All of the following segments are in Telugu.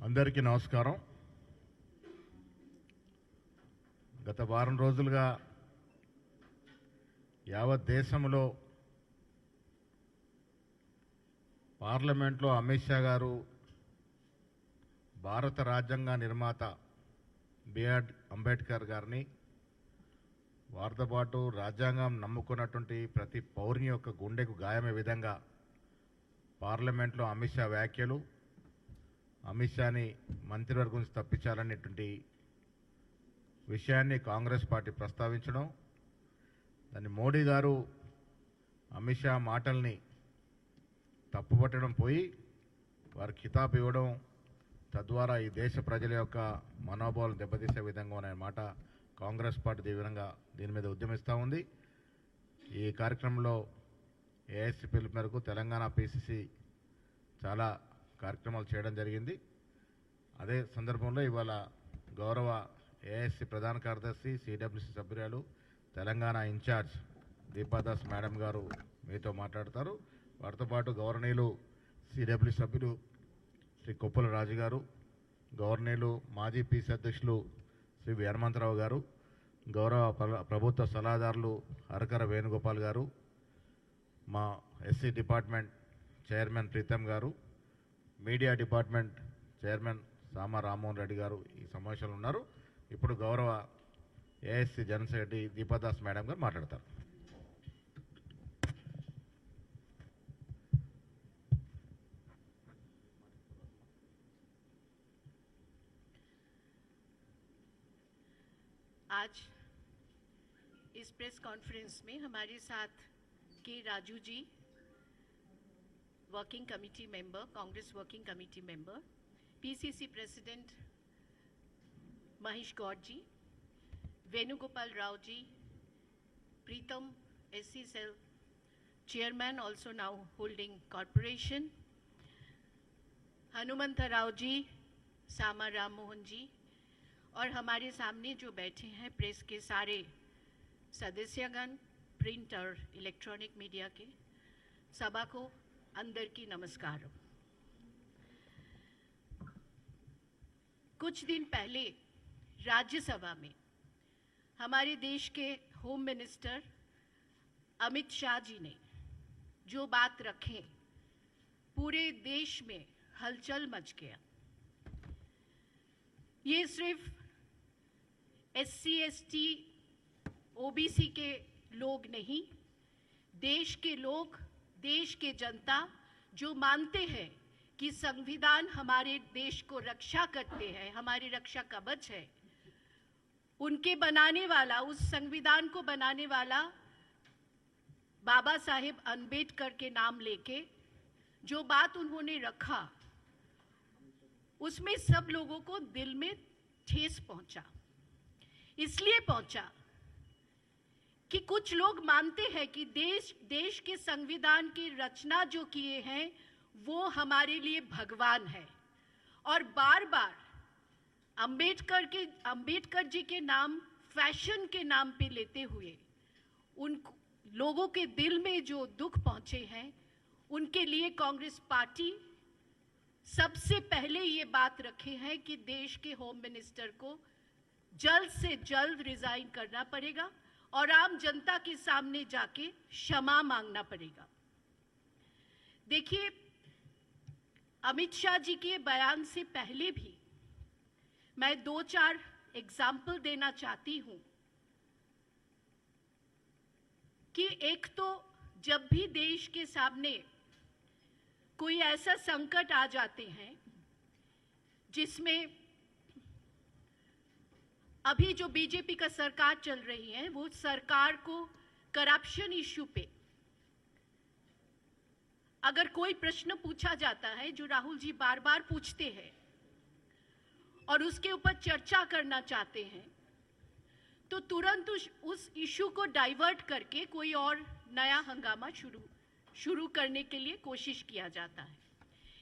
అందరికీ నమస్కారం. గత వారం రోజులుగా యావత్ దేశంలో పార్లమెంట్లో అమిత్ షా గారు భారత రాజ్యాంగ నిర్మాత బిఆర్ అంబేద్కర్ గారిని వారితో పాటు రాజ్యాంగం నమ్ముకున్నటువంటి ప్రతి పౌరుని యొక్క గుండెకు గాయమే విధంగా పార్లమెంట్లో అమిత్ షా వ్యాఖ్యలు, అమిత్ షాని మంత్రివర్గం నుంచి తప్పించాలనేటువంటి విషయాన్ని కాంగ్రెస్ పార్టీ ప్రస్తావించడం, దాన్ని మోడీ గారు అమిత్ షా మాటల్ని తప్పుపట్టడం పోయి వారి కితాబ్ ఇవ్వడం, తద్వారా ఈ దేశ ప్రజల యొక్క మనోభావాలను దెబ్బతీసే విధంగా అనే మాట కాంగ్రెస్ పార్టీ తీవ్రంగా దీని మీద ఉద్యమిస్తూ ఉంది. ఈ కార్యక్రమంలో ఏఐసీ పిలుపు మేరకు తెలంగాణ పిసిసి చాలా కార్యక్రమాలు చేయడం జరిగింది. అదే సందర్భంలో ఇవాళ గౌరవ ఏఐసీ ప్రధాన కార్యదర్శి, సిడబ్ల్యూసీ సభ్యురాలు, తెలంగాణ ఇన్ఛార్జ్ దీపాదాస్ మేడం గారు మీతో మాట్లాడతారు. వారితో పాటు గవర్నీయులు సిడబ్ల్యూ సభ్యులు శ్రీ కొప్పుల రాజు గారు, గవర్నీయులు మాజీ పీసీ అధ్యక్షులు శ్రీ వి హనుమంతరావు గారు, గౌరవ ప్రభుత్వ సలహాదారులు హరకర వేణుగోపాల్ గారు, మా ఎస్సీ డిపార్ట్మెంట్ చైర్మన్ ప్రీతం గారు, మీడియా డిపార్ట్మెంట్ చైర్మన్ సామా రామ్మోహన్ రెడ్డి గారు ఈ సమావేశంలో ఉన్నారు. ఇప్పుడు గౌరవ ASC general secretary Deepa Das madam గారు మాట్లాడతారు. आज इस प्रेस कॉन्फ्रेंस में हमारे साथ के Raju ji, working committee member, Congress working committee member, PCC president Mahesh Goud ji, Venugopal Rao ji, Pritam SC cell chairman also now holding corporation, Hanumanth Rao ji, Sama Ram Mohan ji और हमारे सामने जो बैठे हैं प्रेस के सारे सदस्यगण, प्रिंट और इलेक्ट्रॉनिक मीडिया के, सभा को अंदर की नमस्कार। कुछ दिन पहले राज्यसभा में हमारे देश के होम मिनिस्टर अमित शाह जी ने जो बात रखे, पूरे देश में हलचल मच गया। ये सिर्फ एससी, एसटी, ओबीसी के लोग नहीं, देश के लोग, देश के जनता जो मानते हैं कि संविधान हमारे देश को रक्षा करते हैं, हमारी रक्षा कवच है, उनके बनाने वाला, उस संविधान को बनाने वाला बाबा साहेब अंबेडकर के नाम लेके जो बात उन्होंने रखा, उसमें सब लोगों को दिल में ठेस पहुंचा। इसलिए पहुंचा कि कुछ लोग मानते हैं कि देश के संविधान की रचना जो किए हैं वो हमारे लिए भगवान है, और बार बार अंबेडकर जी के नाम फैशन के नाम पे लेते हुए उन लोगों के दिल में जो दुख पहुंचे हैं, उनके लिए कांग्रेस पार्टी सबसे पहले ये बात रखे हैं कि देश के होम मिनिस्टर को जल्द से जल्द रिजाइन करना पड़ेगा और आम जनता के सामने जाके क्षमा मांगना पड़ेगा। देखिए, अमित शाह जी के बयान से पहले भी मैं 2-4 एग्जाम्पल देना चाहती हूं कि एक तो जब भी देश के सामने कोई ऐसा संकट आ जाते हैं जिसमें अभी जो बीजेपी का सरकार चल रही है, वो सरकार को करप्शन इश्यू पे अगर कोई प्रश्न पूछा जाता है, जो राहुल जी बार बार पूछते हैं और उसके ऊपर चर्चा करना चाहते हैं, तो तुरंत उस इश्यू को डाइवर्ट करके कोई और नया हंगामा शुरू करने के लिए कोशिश किया जाता है।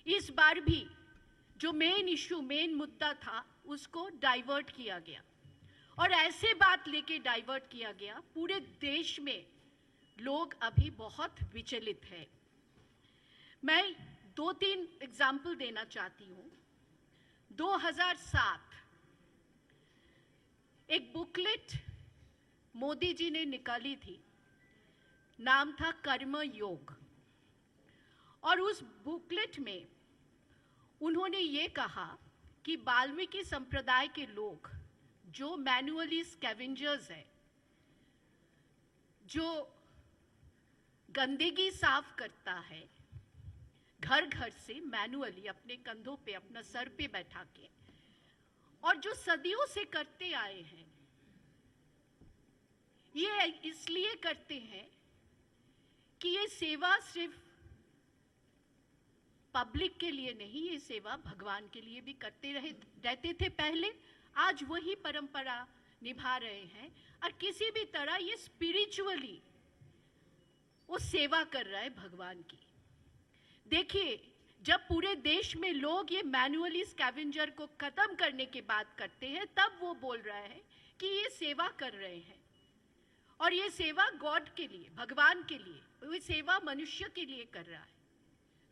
इस बार भी जो मेन मुद्दा था, उसको डाइवर्ट किया गया और ऐसे बात लेके डाइवर्ट किया गया। पूरे देश में लोग अभी बहुत विचलित हैं। मैं 2-3 एग्जाम्पल देना चाहती हूँ। 2007 एक बुकलेट मोदी जी ने निकाली थी, नाम था कर्म योग। और उस बुकलेट में उन्होंने ये कहा कि वाल्मीकि संप्रदाय के लोग जो मैनुअली स्कैवेंजर्स हैं, जो गंदगी साफ करता है घर घर से मैनुअली अपने कंधों पे अपना सर पे बैठा के, और जो सदियों से करते आए हैं, ये इसलिए करते हैं कि ये सेवा सिर्फ पब्लिक के लिए नहीं, ये सेवा भगवान के लिए भी करते रहते थे पहले, आज वही परंपरा निभा रहे हैं। और किसी भी तरह ये स्पिरिचुअली वो सेवा कर रहा है भगवान की। देखिए, जब पूरे देश में लोग ये मैनुअली स्कैवेंजर को खत्म करने की बात करते हैं, तब वो बोल रहा है कि ये सेवा कर रहे हैं, और ये सेवा गॉड के लिए, भगवान के लिए, ये सेवा मनुष्य के लिए कर रहा है।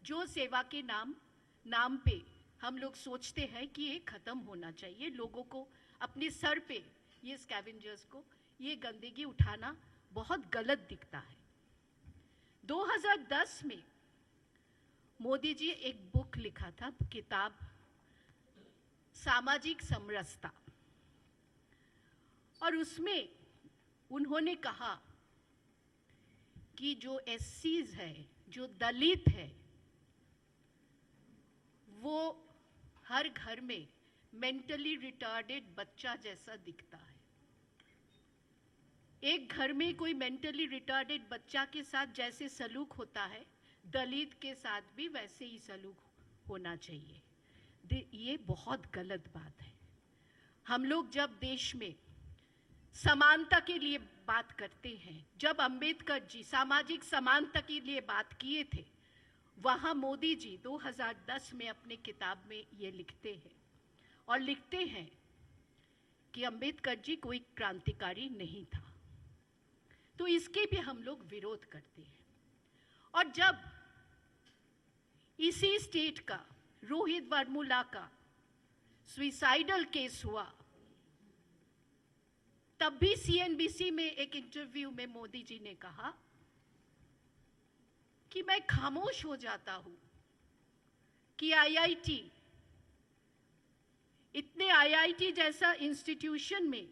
जो सेवा के नाम पे हम लोग सोचते हैं कि ये खत्म होना चाहिए, लोगों को अपने सर पे ये स्कैवेंजर्स को ये गंदगी उठाना बहुत गलत दिखता है। 2010 में मोदी जी एक बुक लिखा था, किताब सामाजिक समरसता, और उसमें उन्होंने कहा कि जो एससीज है, जो दलित है, वो हर घर में मेंटली रिटार्डेड बच्चा जैसा दिखता है। एक घर में कोई मेंटली रिटार्डेड बच्चा के साथ जैसे सलूक होता है, दलित के साथ भी वैसे ही सलूक होना चाहिए। ये बहुत गलत बात है। हम लोग जब देश में समानता के लिए बात करते हैं, जब अंबेडकर जी सामाजिक समानता के लिए बात किए थे, वहाँ मोदी जी 2010 में अपने किताब में ये लिखते हैं, और लिखते हैं कि अंबेडकर जी कोई क्रांतिकारी नहीं था। तो इसके भी हम लोग विरोध करते हैं। और जब इसी स्टेट का रोहित वर्मुला का सुसाइडल केस हुआ, तब भी सीएनबीसी में एक इंटरव्यू में मोदी जी ने कहा कि मैं खामोश हो जाता हूं कि आईआईटी, इतने आईआईटी जैसा इंस्टीट्यूशन में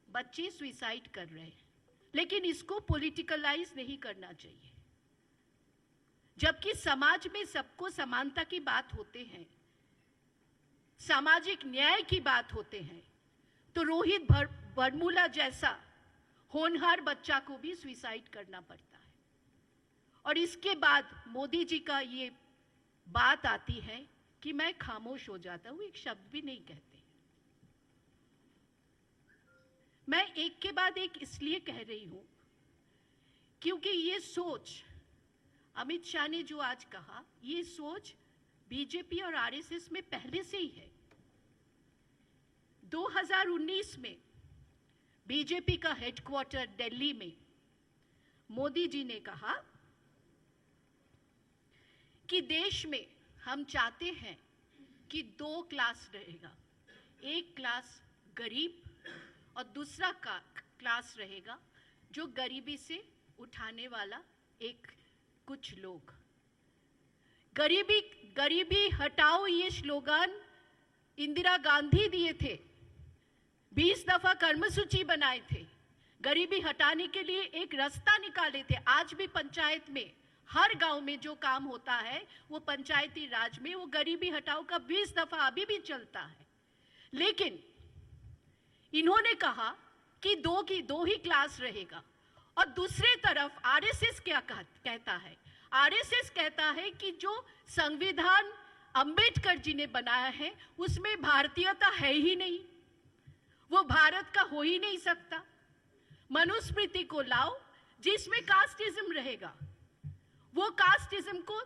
बच्चे सुसाइड कर रहे हैं, लेकिन इसको पॉलिटिकलाइज नहीं करना चाहिए। जबकि समाज में सबको समानता की बात होते हैं, सामाजिक न्याय की बात होते हैं, तो रोहित वर्मुला जैसा होनहार बच्चा को भी सुसाइड करना पड़ता है। और इसके बाद मोदी जी का ये बात आती है कि मैं खामोश हो जाता हूं, एक शब्द भी नहीं कहते। मैं एक के बाद एक इसलिए कह रही हूं क्योंकि ये सोच अमित शाह ने जो आज कहा, ये सोच बीजेपी और आरएसएस में पहले से ही है। 2019 में बीजेपी का हेडक्वार्टर दिल्ली में मोदी जी ने कहा कि देश में हम चाहते हैं कि 2 क्लास रहेगा, एक क्लास गरीब और दूसरा क्लास रहेगा जो गरीबी से उठाने वाला एक कुछ लोग। गरीबी हटाओ ये स्लोगन इंदिरा गांधी दिए थे, 20 दफा कर्मसूची बनाए थे, गरीबी हटाने के लिए एक रास्ता निकाले थे। आज भी पंचायत में हर गांव में जो काम होता है वो पंचायती राज में वो गरीबी हटाओ का 20 दफा अभी भी चलता है। लेकिन इन्होंने कहा कि 2 ही क्लास रहेगा, और दूसरी तरफ आरएसएस क्या कहता है? आरएसएस कहता है कि जो संविधान अंबेडकर जी ने बनाया है उसमें भारतीयता है ही नहीं, वो भारत का हो ही नहीं सकता। मनुस्मृति को लाओ जिसमें कास्टिज्म रहेगा, वो कास्टिज्म को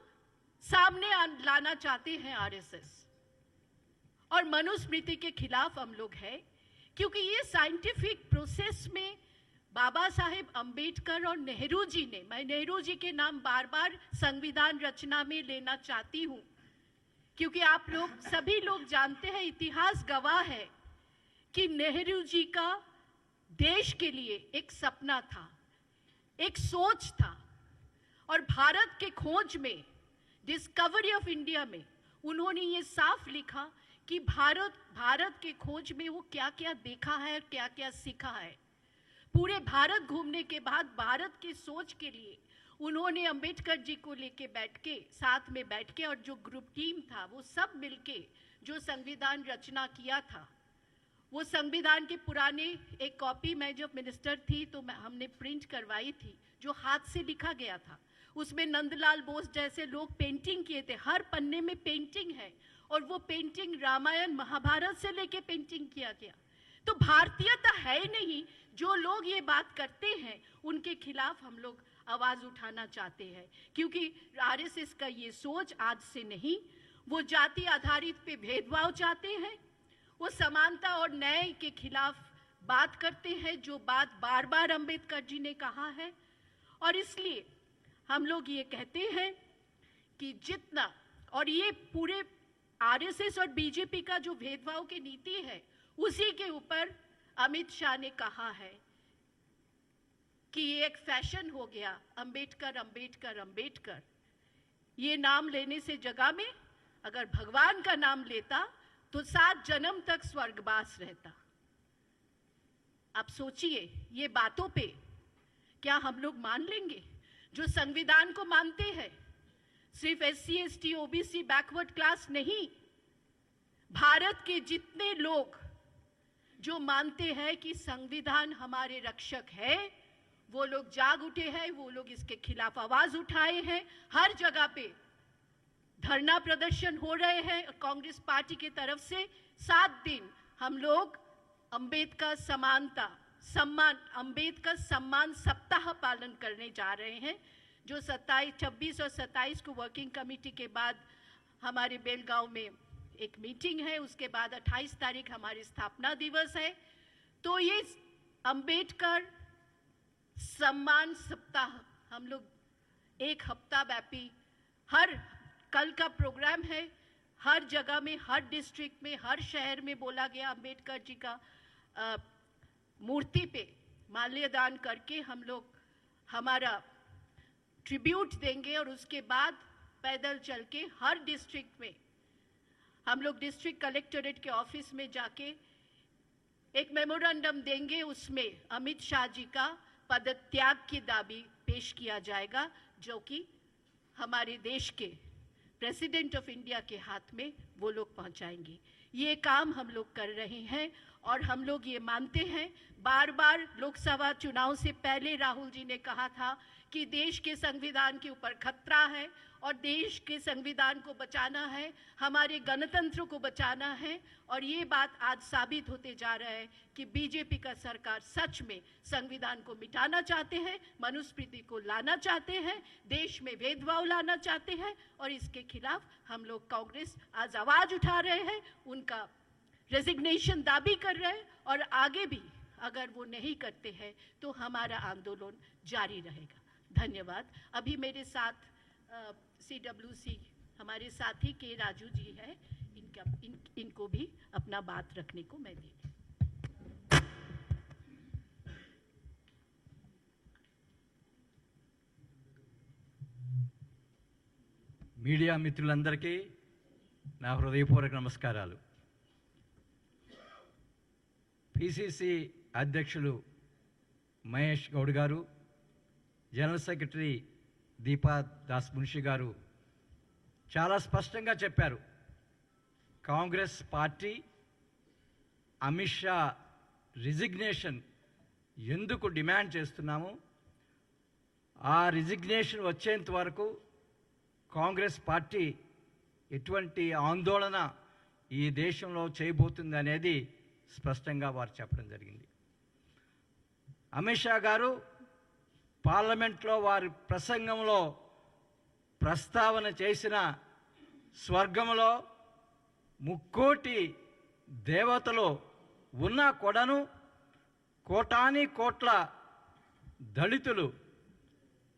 सामने लाना चाहते हैं आरएसएस, और मनुस्मृति के खिलाफ हम लोग हैं क्योंकि ये साइंटिफिक प्रोसेस में बाबा साहेब अंबेडकर और नेहरू जी ने, मैं नेहरू जी के नाम बार बार संविधान रचना में लेना चाहती हूं क्योंकि आप लोग सभी लोग जानते हैं, इतिहास गवाह है कि नेहरू जी का देश के लिए एक सपना था, एक सोच था, और भारत के खोज में, डिस्कवरी ऑफ इंडिया में उन्होंने ये साफ लिखा कि भारत के खोज में वो क्या क्या देखा है और क्या क्या सीखा है। पूरे भारत घूमने के बाद भारत की सोच के लिए उन्होंने अंबेडकर जी को लेके साथ में बैठ के, और जो ग्रुप टीम था वो सब मिलके जो संविधान रचना किया था, वो संविधान के पुराने एक कॉपी मैं जब मिनिस्टर थी तो हमने प्रिंट करवाई थी, जो हाथ से लिखा गया था। उसमें नंदलाल बोस जैसे लोग पेंटिंग किए थे, हर पन्ने में पेंटिंग है, और वो पेंटिंग रामायण महाभारत से लेके पेंटिंग किया गया। तो भारतीयता है ही नहीं। जो लोग ये बात करते हैं उनके खिलाफ हम लोग आवाज उठाना चाहते हैं, क्योंकि आरएसएस का ये सोच आज से नहीं, वो जाति आधारित पे भेदभाव चाहते हैं, वो समानता और न्याय के खिलाफ बात करते हैं, जो बात बार बार अंबेडकर जी ने कहा है। और इसलिए हम लोग ये कहते हैं कि जितना, और ये पूरे आरएसएस और बीजेपी का जो भेदभाव की नीति है, उसी के ऊपर अमित शाह ने कहा है कि ये एक फैशन हो गया, अंबेडकर अंबेडकर अंबेडकर। ये नाम लेने से जगह में अगर भगवान का नाम लेता तो 7 जन्म तक स्वर्गवास रहता। आप सोचिए, ये बातों पे क्या हम लोग मान लेंगे? जो संविधान को मानते हैं, सिर्फ SC ST OBC backward class नहीं, भारत के जितने लोग जो मानते हैं कि संविधान हमारे रक्षक है, वो लोग जाग उठे हैं, वो लोग इसके खिलाफ आवाज उठाए हैं। हर जगह पे धरना प्रदर्शन हो रहे हैं कांग्रेस पार्टी की तरफ से। 7 दिन हम लोग अंबेडकर सम्मान सप्ताह पालन करने जा रहे हैं, जो 26 और 27 को वर्किंग कमेटी के बाद हमारे बेलगांव में एक मीटिंग है, उसके बाद 28 तारीख हमारी स्थापना दिवस है। तो ये अंबेडकर सम्मान सप्ताह हम लोग 1 हफ्ता व्यापी, कल का प्रोग्राम है, हर जगह में, हर डिस्ट्रिक्ट में, हर शहर में बोला गया अंबेडकर जी का मूर्ति पे माल्यादान करके हम लोग हमारा ट्रिब्यूट देंगे, और उसके बाद पैदल चल के हर डिस्ट्रिक्ट में हम लोग डिस्ट्रिक्ट कलेक्टरेट के ऑफिस में जाके एक मेमोरेंडम देंगे। उसमें अमित शाह जी का पदत्याग की दाबी पेश किया जाएगा, जो कि हमारे देश के प्रेसिडेंट ऑफ इंडिया के हाथ में वो लोग पहुंचाएंगे। ये काम हम लोग कर रहे हैं, और हम लोग ये मानते हैं, बार बार लोकसभा चुनाव से पहले राहुल जी ने कहा था कि देश के संविधान के ऊपर खतरा है, और देश के संविधान को बचाना है, हमारे गणतंत्र को बचाना है। और ये बात आज साबित होते जा रहा है कि बीजेपी का सरकार सच में संविधान को मिटाना चाहते हैं, मनुस्मृति को लाना चाहते हैं, देश में भेदभाव लाना चाहते हैं, और इसके खिलाफ हम लोग कांग्रेस आज आवाज उठा रहे हैं, उनका रेजिग्नेशन दाबी कर रहे हैं, और आगे भी अगर वो नहीं करते हैं तो हमारा आंदोलन जारी रहेगा। धन्यवाद। अभी मेरे साथ CWC हमारे साथी के राजू जी है, इनको भी अपना बात रखने को मैं दे। మీడియా మిత్రులందరికీ నా హృదయపూర్వక నమస్కారాలు. పిసిసి అధ్యక్షులు మహేష్ గౌడ్ గారు, జనరల్ సెక్రటరీ దీపా దాస్ మున్షి గారు చాలా స్పష్టంగా చెప్పారు. కాంగ్రెస్ పార్టీ అమిత్ షా రిజిగ్నేషన్ ఎందుకు డిమాండ్ చేస్తున్నాము, ఆ రిజిగ్నేషన్ వచ్చేంత వరకు కాంగ్రెస్ పార్టీ ఎటువంటి ఆందోళన ఈ దేశంలో చేయబోతుంది అనేది స్పష్టంగా వారు చెప్పడం జరిగింది. అమిత్ షా గారు పార్లమెంట్లో వారి ప్రసంగంలో ప్రస్తావన చేసిన స్వర్గంలో ముక్కోటి దేవతలు ఉన్నా కూడాను కోటాని కోట్ల దళితులు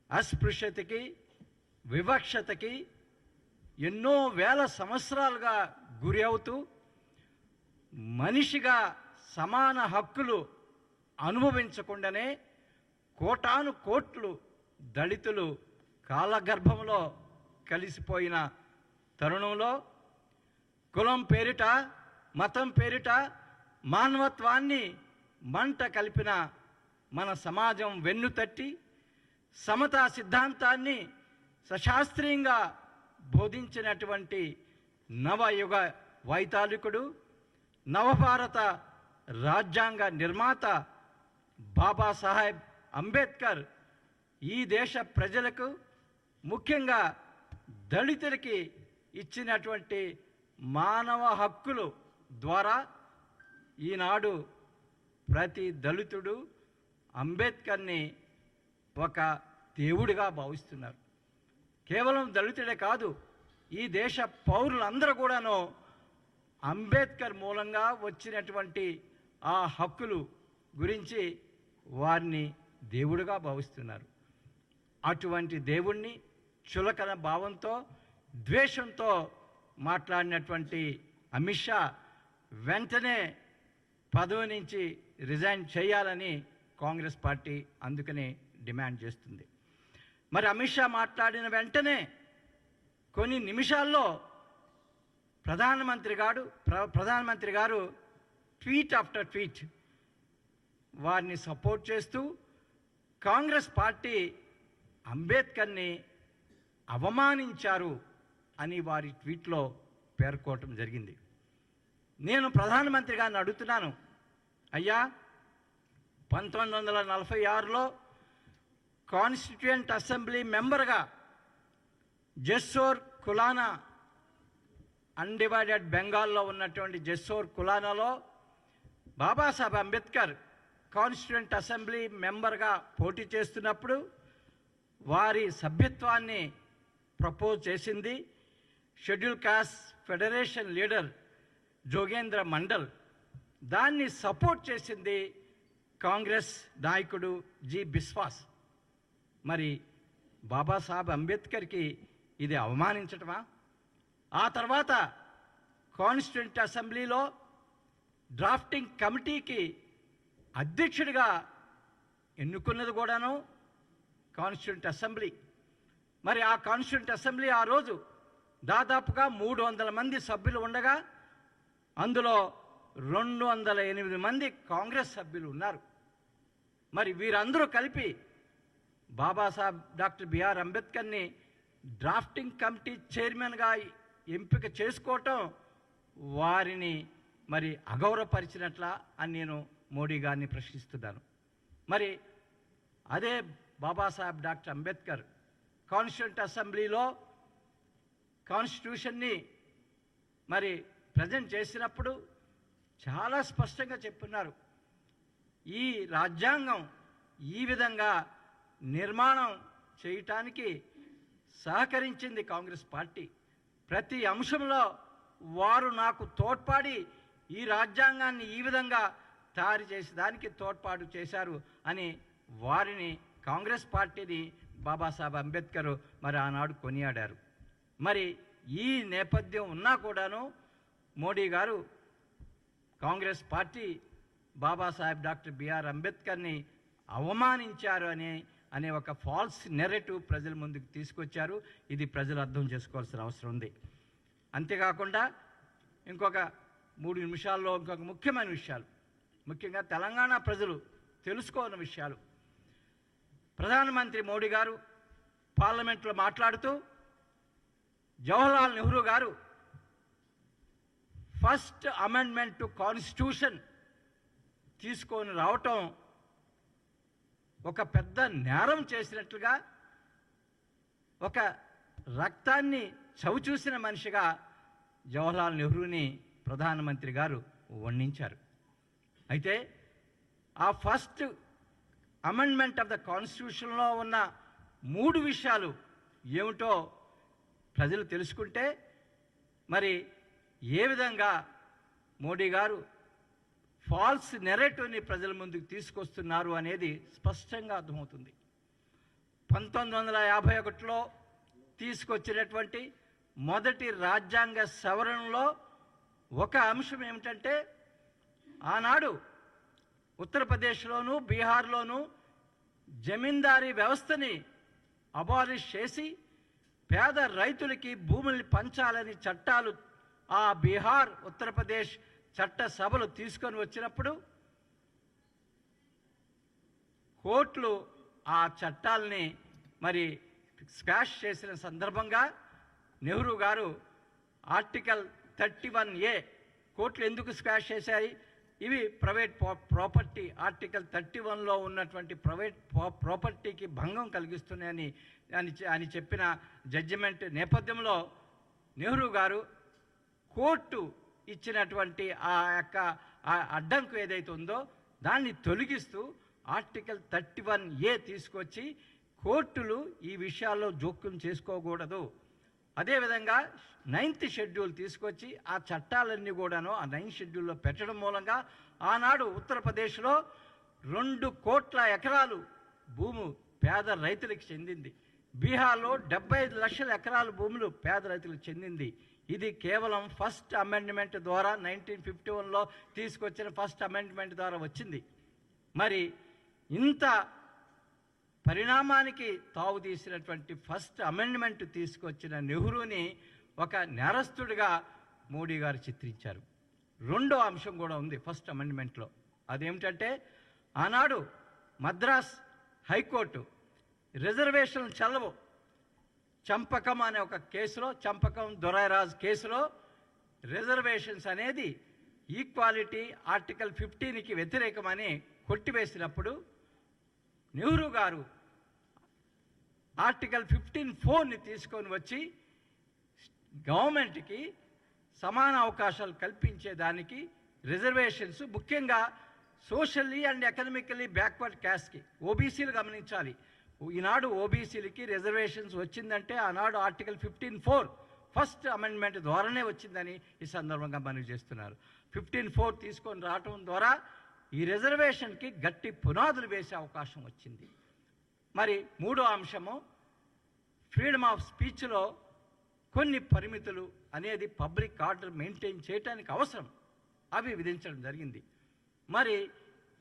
అస్పృశ్యతకి, వివక్షతకి, ఎన్నో వేల సంవత్సరాలుగా గురి అవుతూ మనిషిగా సమాన హక్కులు అనుభవించకుండానే కోటాను కోట్లు దళితులు కాలగర్భంలో కలిసిపోయిన తరుణంలో కులం పేరిట మతం పేరిట మానవత్వాన్ని మంట కలిపిన మన సమాజం వెన్నుతట్టి సమతా సిద్ధాంతాన్ని సశాస్త్రీయంగా బోధించినటువంటి నవయుగ వైతాళికుడు నవభారత రాజ్యాంగ నిర్మాత బాబాసాహెబ్ అంబేద్కర్ ఈ దేశ ప్రజలకు ముఖ్యంగా దళితులకి ఇచ్చినటువంటి మానవ హక్కులు ద్వారా ఈనాడు ప్రతి దళితుడు అంబేద్కర్ని ఒక దేవుడిగా భావిస్తున్నారు. కేవలం దళితుడే కాదు, ఈ దేశ పౌరులందరూ కూడాను అంబేద్కర్ మూలంగా వచ్చినటువంటి ఆ హక్కులు గురించి వారిని దేవుడిగా భావిస్తున్నారు. అటువంటి దేవుణ్ణి చులకన భావంతో ద్వేషంతో మాట్లాడినటువంటి అమిత్ షా వెంటనే పదవి నుంచి రిజైన్ చేయాలని కాంగ్రెస్ పార్టీ అందుకనే డిమాండ్ చేస్తుంది. మరి అమిత్ షా మాట్లాడిన వెంటనే కొన్ని నిమిషాల్లో ప్రధానమంత్రి గారు ట్వీట్ ఆఫ్టర్ ట్వీట్ వారిని సపోర్ట్ చేస్తూ కాంగ్రెస్ పార్టీ అంబేద్కర్ని అవమానించారు అని వారి ట్వీట్లో పేర్కోవటం జరిగింది. నేను ప్రధానమంత్రి గారిని అడుగుతున్నాను, అయ్యా 1946లో కాన్స్టిట్యూయెంట్ అసెంబ్లీ మెంబర్గా జెస్సోర్ కులానా అన్డివైడెడ్ బెంగాల్లో ఉన్నటువంటి జెస్సోర్ కులానాలో బాబాసాహెబ్ అంబేద్కర్ కాన్స్టిట్యూయెంట్ అసెంబ్లీ మెంబర్గా పోటీ చేస్తున్నప్పుడు వారి సభ్యత్వాన్ని ప్రపోజ్ చేసింది schedule caste federation leader Jogendra mandal. దాన్ని సపోర్ట్ చేసింది కాంగ్రెస్ నాయకుడు జి బిస్వాస్. మరి బాబాసాహెబ్ అంబేద్కర్కి ఇది అవమానించటమా? ఆ తర్వాత కాన్స్టిట్యూయెంట్ అసెంబ్లీలో డ్రాఫ్టింగ్ కమిటీకి అధ్యక్షుడిగా ఎన్నుకున్నది కూడాను కాన్స్టిట్యూయెంట్ అసెంబ్లీ. మరి ఆ కాన్స్టిట్యూయెంట్ అసెంబ్లీ ఆ రోజు దాదాపుగా 300 మంది సభ్యులు ఉండగా అందులో 208 మంది కాంగ్రెస్ సభ్యులు ఉన్నారు. మరి వీరందరూ కలిపి బాబాసాహెబ్ డాక్టర్ బిఆర్ అంబేద్కర్ని డ్రాఫ్టింగ్ కమిటీ చైర్మన్గా ఎంపిక చేసుకోవటం వారిని మరి అగౌరవపరిచినట్లా అని నేను మోడీ గారిని ప్రశ్నిస్తున్నాను. మరి అదే బాబాసాహెబ్ డాక్టర్ అంబేద్కర్ కాన్స్టిట్యూయెంట్ అసెంబ్లీలో కాన్స్టిట్యూషన్ని మరి ప్రజెంట్ చేసినప్పుడు చాలా స్పష్టంగా చెప్పున్నారు, ఈ రాజ్యాంగం ఈ విధంగా నిర్మాణం చేయటానికి సహకరించింది కాంగ్రెస్ పార్టీ. ప్రతి అంశంలో వారు నాకు తోడ్పాడి ఈ రాజ్యాంగాన్ని ఈ విధంగా తయారు చేసేదానికి తోడ్పాటు చేశారు అని వారిని కాంగ్రెస్ పార్టీని బాబాసాహెబ్ అంబేద్కర్ మరి ఆనాడు కొనియాడారు. మరి ఈ నేపథ్యం ఉన్నా కూడాను మోడీ గారు Congress party Babasaheb doctor B R అంబేద్కర్ని అవమానించారు అనే ఒక ఫాల్స్ నెరేటివ్ ప్రజల ముందుకు తీసుకొచ్చారు. ఇది ప్రజలు అర్థం చేసుకోవాల్సిన అవసరం ఉంది. అంతేకాకుండా ఇంకొక 3 నిమిషాల్లో ఇంకొక ముఖ్యమైన విషయాలు, ముఖ్యంగా తెలంగాణ ప్రజలు తెలుసుకోని విషయాలు. ప్రధానమంత్రి మోడీ గారు పార్లమెంట్లో మాట్లాడుతూ జవహర్లాల్ నెహ్రూ గారు ఫస్ట్ అమెండ్మెంట్ టు కాన్స్టిట్యూషన్ తీసుకొని రావటం ఒక పెద్ద నేరం చేసినట్లుగా, ఒక రక్తాన్ని చవిచూసిన మనిషిగా జవహర్లాల్ నెహ్రూని ప్రధానమంత్రి గారు వర్ణించారు. అయితే ఆ ఫస్ట్ అమెండ్మెంట్ ఆఫ్ ద కాన్స్టిట్యూషన్లో ఉన్న 3 విషయాలు ఏమిటో ప్రజలు తెలుసుకుంటే మరి ఏ విధంగా మోడీ గారు ఫాల్స్ నెరేటివ్ని ప్రజల ముందుకు తీసుకొస్తున్నారు అనేది స్పష్టంగా అర్థమవుతుంది. 1951లో తీసుకొచ్చినటువంటి మొదటి రాజ్యాంగ సవరణలో ఒక అంశం ఏమిటంటే ఆనాడు ఉత్తరప్రదేశ్లోను బీహార్లోను జమీందారీ వ్యవస్థని అబాలిష్ చేసి పేద రైతులకి భూముల్ని పంచాలని చట్టాలు ఆ బీహార్ ఉత్తరప్రదేశ్ చట్ట సభలు తీసుకొని వచ్చినప్పుడు కోర్టులు ఆ చట్టాలని మరి స్క్వాష్ చేసిన సందర్భంగా నెహ్రూ గారు ఆర్టికల్ 31A కోర్టులు ఎందుకు స్క్వాష్ చేశాయి? ఇవి ప్రైవేట్ ప్రాపర్టీ, ఆర్టికల్ 31లో ఉన్నటువంటి ప్రైవేట్ ప్రాపర్టీకి భంగం కలిగిస్తున్నాయని అని చెప్పిన జడ్జిమెంట్ నేపథ్యంలో నెహ్రూ గారు కోర్టు ఇచ్చినటువంటి ఆ యొక్క అడ్డంకు ఏదైతే ఉందో దాన్ని తొలగిస్తూ ఆర్టికల్ 31A తీసుకొచ్చి కోర్టులు ఈ విషయాల్లో జోక్యం చేసుకోకూడదు. అదేవిధంగా 9th షెడ్యూల్ తీసుకొచ్చి ఆ చట్టాలన్నీ కూడాను ఆ 9th షెడ్యూల్లో పెట్టడం మూలంగా ఆనాడు ఉత్తరప్రదేశ్లో 2 కోట్ల ఎకరాలు భూము పేద రైతులకు చెందింది. బీహార్లో 75 లక్షల ఎకరాల భూములు పేద రైతులకు చెందింది. ఇది కేవలం ఫస్ట్ అమెండ్మెంట్ ద్వారా 1951లో తీసుకొచ్చిన ఫస్ట్ అమెండ్మెంట్ ద్వారా వచ్చింది. మరి ఇంత పరిణామానికి తావు తీసినటువంటి ఫస్ట్ అమెండ్మెంట్ తీసుకొచ్చిన నెహ్రూని ఒక నేరస్తుడిగా మోడీ గారు చిత్రించారు. రెండో అంశం కూడా ఉంది ఫస్ట్ అమెండ్మెంట్లో. అదేమిటంటే ఆనాడు మద్రాస్ హైకోర్టు రిజర్వేషన్లు చెల్లవు చంపకం అనే ఒక కేసులో, చంపకం దొరైరాజ్ కేసులో రిజర్వేషన్స్ అనేది ఈక్వాలిటీ ఆర్టికల్ 15కి వ్యతిరేకమని కొట్టివేసినప్పుడు నెహ్రూ గారు ఆర్టికల్ 15(4)ని తీసుకొని వచ్చి గవర్నమెంట్కి సమాన అవకాశాలు కల్పించేదానికి రిజర్వేషన్స్, ముఖ్యంగా సోషల్లీ అండ్ ఎకనామికల్లీ బ్యాక్వర్డ్ క్యాస్ట్కి ఓబీసీలు గమనించాలి. ఈనాడు ఓబీసీలకి రిజర్వేషన్స్ వచ్చిందంటే ఆనాడు ఆర్టికల్ 15(4) ఫస్ట్ అమెండ్మెంట్ ద్వారానే వచ్చిందని ఈ సందర్భంగా మనవి చేస్తున్నారు. 15(4) తీసుకొని రావటం ద్వారా ఈ రిజర్వేషన్కి గట్టి పునాదులు వేసే అవకాశం వచ్చింది. మరి మూడో అంశము ఫ్రీడమ్ ఆఫ్ స్పీచ్లో కొన్ని పరిమితులు అనేది పబ్లిక్ ఆర్డర్ మెయింటైన్ చేయడానికి అవసరం, అవి విధించడం జరిగింది. మరి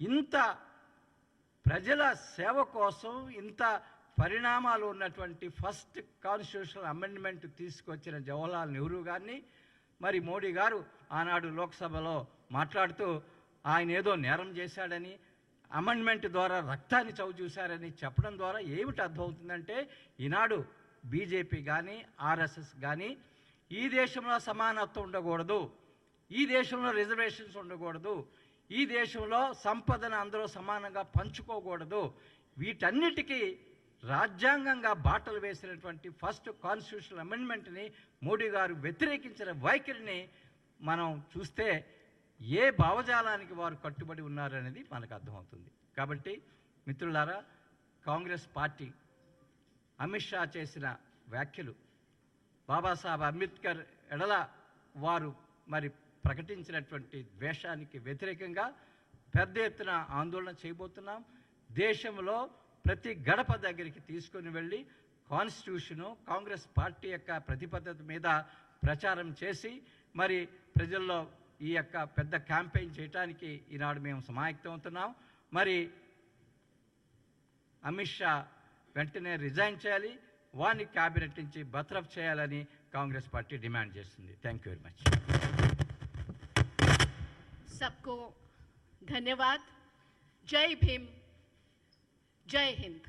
ఇంత ప్రజల సేవ కోసం ఇంత పరిణామాలు ఉన్నటువంటి ఫస్ట్ కాన్స్టిట్యూషనల్ అమెండ్మెంట్ తీసుకొచ్చిన జవహర్లాల్ నెహ్రూ గారిని మరి మోడీ గారు ఆనాడు లోక్సభలో మాట్లాడుతూ ఆయన ఏదో నేరం చేశాడని, అమెండ్మెంట్ ద్వారా రక్తాన్ని చవిచూశారని చెప్పడం ద్వారా ఏమిటి అర్థమవుతుందంటే ఈనాడు బీజేపీ కానీ ఆర్ఎస్ఎస్ కానీ ఈ దేశంలో సమానత్వం ఉండకూడదు, ఈ దేశంలో రిజర్వేషన్స్ ఉండకూడదు, ఈ దేశంలో సంపదను అందరూ సమానంగా పంచుకోకూడదు, వీటన్నిటికీ రాజ్యాంగంగా బాటలు వేసినటువంటి ఫస్ట్ కాన్స్టిట్యూషనల్ అమెండ్మెంట్ని మోడీ గారు వ్యతిరేకించిన వైఖరిని మనం చూస్తే ఏ భావజాలానికి వారు కట్టుబడి ఉన్నారనేది మనకు అర్థమవుతుంది. కాబట్టి మిత్రులారా, కాంగ్రెస్ పార్టీ అమిత్ షా చేసిన వ్యాఖ్యలు, బాబాసాహెబ్ అంబేద్కర్ ఎడల వారు మరి ప్రకటించినటువంటి ద్వేషానికి వ్యతిరేకంగా పెద్ద ఎత్తున ఆందోళన చేయబోతున్నాం. దేశంలో ప్రతి గడప దగ్గరికి తీసుకొని వెళ్ళి కాన్స్టిట్యూషను, కాంగ్రెస్ పార్టీ యొక్క ప్రతిబద్ధత మీద ప్రచారం చేసి మరి ప్రజల్లో ఈ యొక్క పెద్ద క్యాంపెయిన్ చేయడానికి ఈనాడు మేము సమాయత్తం అవుతున్నాం. మరి అమిత్ షా వెంటనే రిజైన్ చేయాలి, వారిని క్యాబినెట్ నుంచి బర్తరఫ్ చేయాలని కాంగ్రెస్ పార్టీ డిమాండ్ చేస్తుంది. Thank you very much. सबको धन्यवाद. जय भीम, जय हिंद.